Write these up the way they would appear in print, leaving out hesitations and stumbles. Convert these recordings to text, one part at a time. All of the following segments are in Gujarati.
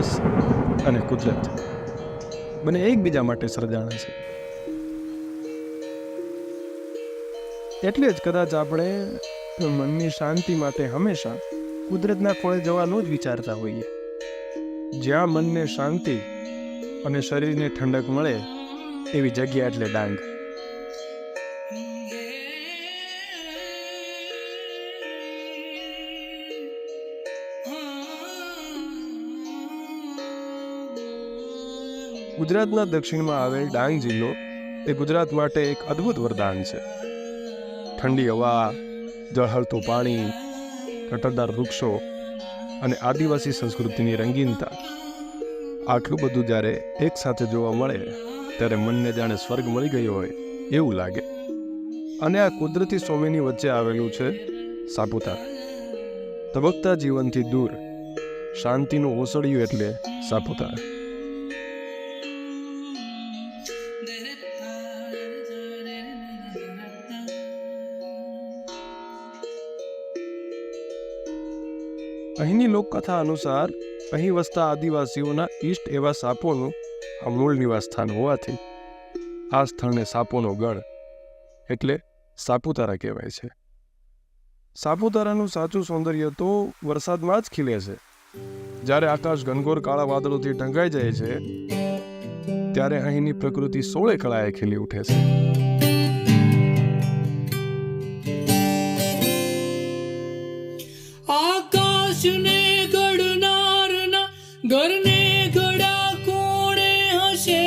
માણસ અને કુદરત બંને એકબીજા માટે સર્જાણા છે. એટલે જ કદાચ આપણે મનની શાંતિ માટે હંમેશા કુદરતના ખોળે જવાનો જ વિચારતા હોઈએ. જ્યાં મનને શાંતિ અને શરીરને ઠંડક મળે એવી જગ્યા એટલે ડાંગ. ગુજરાતના દક્ષિણમાં આવેલ ડાંગ જિલ્લો એ ગુજરાત માટે એક અદ્ભુત વરદાન છે. ઠંડી હવા, ઝળહળતું પાણી, ઘટાદાર વૃક્ષો અને આદિવાસી સંસ્કૃતિની રંગીનતા, આટલું બધું જ્યારે એક સાથે જોવા મળે ત્યારે મનને જાણે સ્વર્ગ મળી ગયો હોય એવું લાગે. અને આ કુદરતી સોમેની વચ્ચે આવેલું છે સાપુતારા. ધબકતા જીવનથી દૂર શાંતિનું ઓસડિયું એટલે સાપુતારા. અહીંની લોકકથા અનુસાર અહીં વસતા આદિવાસીઓના ઈષ્ટ એવા સાપોનું આ મૂળ નિવાસ સ્થાન હોવાથી આ સ્થળને સાપોનો ગઢ એટલે સાપુતારા કહેવાય છે. સાપુતારાનું સાચું સૌંદર્ય તો વરસાદમાં જ ખીલે છે. જ્યારે આકાશ ઘનઘોર કાળા વાદળોથી ઢંકાઈ જાય છે ત્યારે અહીંની પ્રકૃતિ 16 કળાએ ખીલી ઉઠે છે. આકાશને ઘડનારના ઘરને ઘડા કોણે હશે?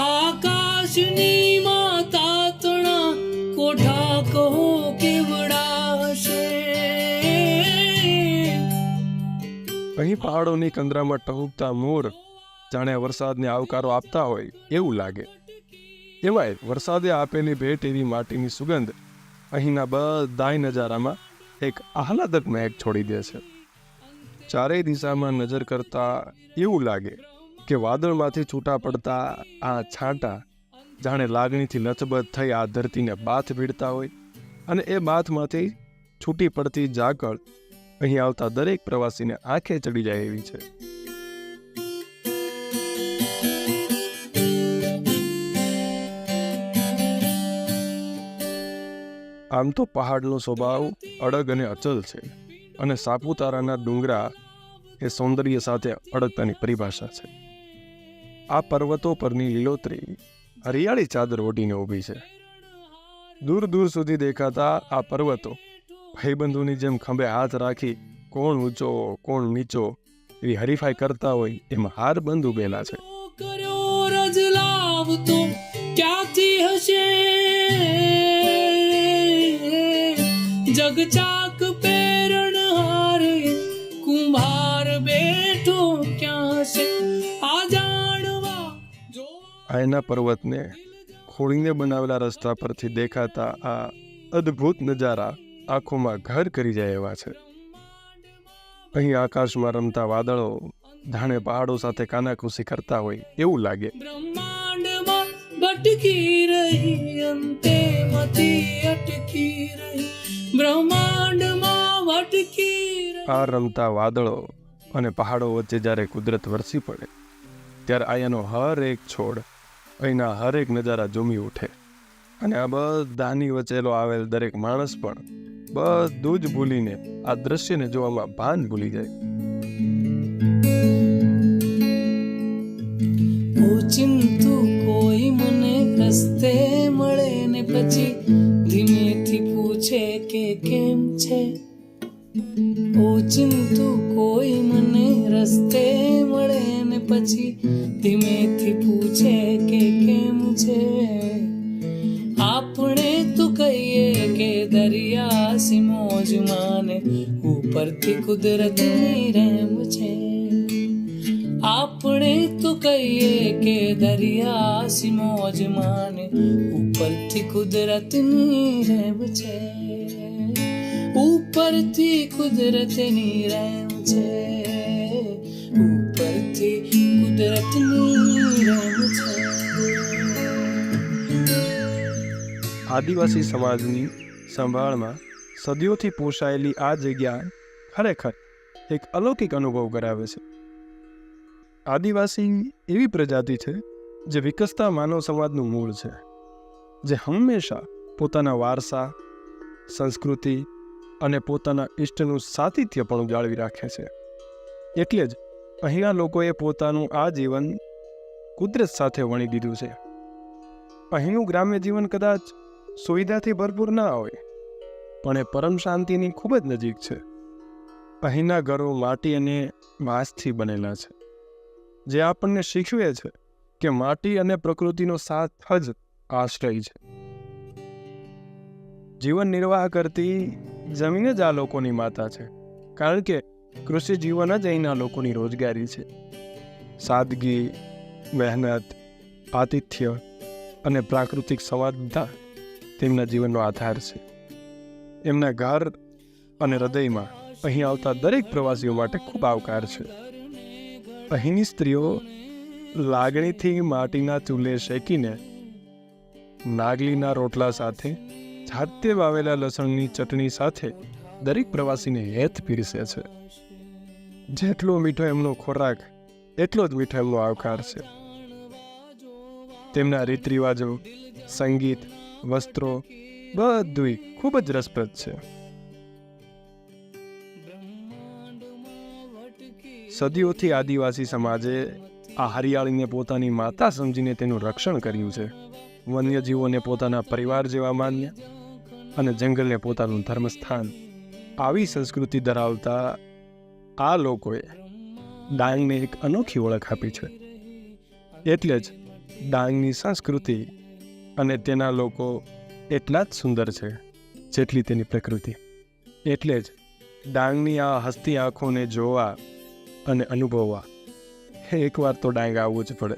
આકાશની માતા તણા કોઠા કહો કેવડા હશે? અહીં પહાડોની કંદરામાં ટહુકતા મોર જાણે વરસાદને આવકારો આપતા હોય એવું લાગે. એમાંય વરસાદે આપેલી ભેટ એવી માટીની સુગંધ અહીંના બધાય નજારામાં એક આહલાદક મહેક છોડી દે છે. ચારેય દિશામાં નજર કરતા એવું લાગે કે વાદળમાંથી છૂટા પડતા આ છાંટા જાણે લાગણીથી લથબથ થઈ આ ધરતીને બાથ ભીડતા હોય અને એ બાથમાંથી છૂટી પડતી ઝાકળ અહીં આવતા દરેક પ્રવાસીને આંખે ચડી જાય એવી છે. આમ તો પહાડનો સ્વભાવ અડગ અને અચલ છે અને સાપુતારાના ડુંગરા એ સૌંદર્ય સાથે અડગતાની પરિભાષા છે. આ પર્વતો પરની લીલોતરી હરિયાળી ચાદર ઓઢીને ઊભી છે. દૂર દૂર સુધી દેખાતા આ પર્વતો ભાઈબંધોની જેમ ખંભે હાથ રાખી કોણ ઊંચો કોણ નીચો એવી હરીફાઈ કરતા હોય એમાં હાર બંધ ઉભેલા છે. ક્યાંથી હશે જગચાક પેરણ હારે કુંભાર બેઠો ક્યાં છે આ જાણવા જો. આયના પર્વતને ખોળીને બનાવેલા રસ્તા પરથી દેખાતા આ અદ્ભુત નજારા આંખોમાં ઘર કરી જાય એવા છે. અહીં આકાશમાં રમતા વાદળો જાણે પહાડો સાથે કાનાખુશી કરતા હોય એવું લાગે. બ્રહ્માંડમાં ભટકી રહી અંતે મતી અટકી રહી બ્રહ્માંડમાં ભટકી રહી. આ રમતા વાદળો અને પહાડો વચ્ચે જ્યારે કુદરત વરસી પડે ત્યારે અહીંયાનો હર એક છોડ અહીંના હરેક નજારા ઝૂમી ઉઠે અને આ બધાની વચ્ચેલો આવેલ દરેક માણસ પણ બધું જ ભૂલીને આ દ્રશ્યને જોવામાં ભાન ભૂલી જાય. ઓચિંતુ કોઈ મને રસ્તે મળે ને પછી ધીમેથી પૂછે કે કેમ છે? ઓચિંતુ કોઈ મને રસ્તે મળે ને પછી ધીમેથી પૂછે કે કેમ છે? આપણે તો કહીએ કે દરિયા સી મોજ માને ઉપરથી કુદરતની રહેમ છે. આપણે તો કહીએ કે દરિયા સી મોજ માને ઉપરથી કુદરતની રહેમ છે. ઉપરથી કુદરતની રહેમ છે. ઉપરથી કુદરતની રહેમ છે. આદિવાસી સમાજની સંભાળમાં સદીઓથી પોષાયેલી આ જગ્યા ખરેખર એક અલૌકિક અનુભવ કરાવે છે. આદિવાસી એવી પ્રજાતિ છે જે વિકસતા માનવ સમાજનું મૂળ છે, જે હંમેશા પોતાના વારસા, સંસ્કૃતિ અને પોતાના ઇષ્ટનું સાતિથ્ય પણ જાળવી રાખે છે. એટલે જ અહીંના લોકોએ પોતાનું આ જીવન કુદરત સાથે વણી દીધું છે. અહીંનું ગ્રામ્ય જીવન કદાચ સુવિધાથી ભરપૂર ના હોય, પણ એ પરમ શાંતિની ખૂબ જ નજીક છે. અહીંના ઘરો માટી અને વાંસથી બનેલા છે, જે આપણને શીખવે છે કે માટી અને પ્રકૃતિનો સાથ જ આશ્રય છે. જીવન નિર્વાહ કરતી જમીન જ આ લોકોની માતા છે, કારણ કે કૃષિ જીવન જ અહીંના લોકોની રોજગારી છે. સાદગી, મહેનત, આતિથ્ય અને પ્રાકૃતિક સંવાદતા તેમના જીવનનો આધાર છે. એમના ઘર અને હૃદયમાં અહીં આવતા દરેક પ્રવાસીઓ માટે ખૂબ આવકાર છે. અહીંની સ્ત્રીઓ લાગણીથી માટીના ચૂલે શેકીને નાગલીના રોટલા સાથે, જાતે વાવેલા લસણની ચટણી સાથે દરેક પ્રવાસીને હેત પીરસે છે. જેટલો મીઠો એમનો ખોરાક, એટલો જ મીઠો એમનો આવકાર છે. તેમના રીત રિવાજો, સંગીત, વસ્ત્રો બધું ખૂબ જ રસપ્રદ છે. સદીઓથી આદિવાસી સમાજે આ હરિયાળીને પોતાની માતા સમજીને તેનું રક્ષણ કર્યું છે. વન્યજીવોને પોતાના પરિવાર જેવા માન્યા અને જંગલને પોતાનું ધર્મસ્થાન. આવી સંસ્કૃતિ ધરાવતા આ લોકોએ ડાંગને એક અનોખી ઓળખ આપી છે. એટલે જ ડાંગની સંસ્કૃતિ અને તેના લોકો એટલા જ સુંદર છે જેટલી તેની પ્રકૃતિ. એટલે જ ડાંગની આ હસતી આંખોને જોવા અને અનુભવવા એકવાર તો ડાંગ આવવું જ પડે.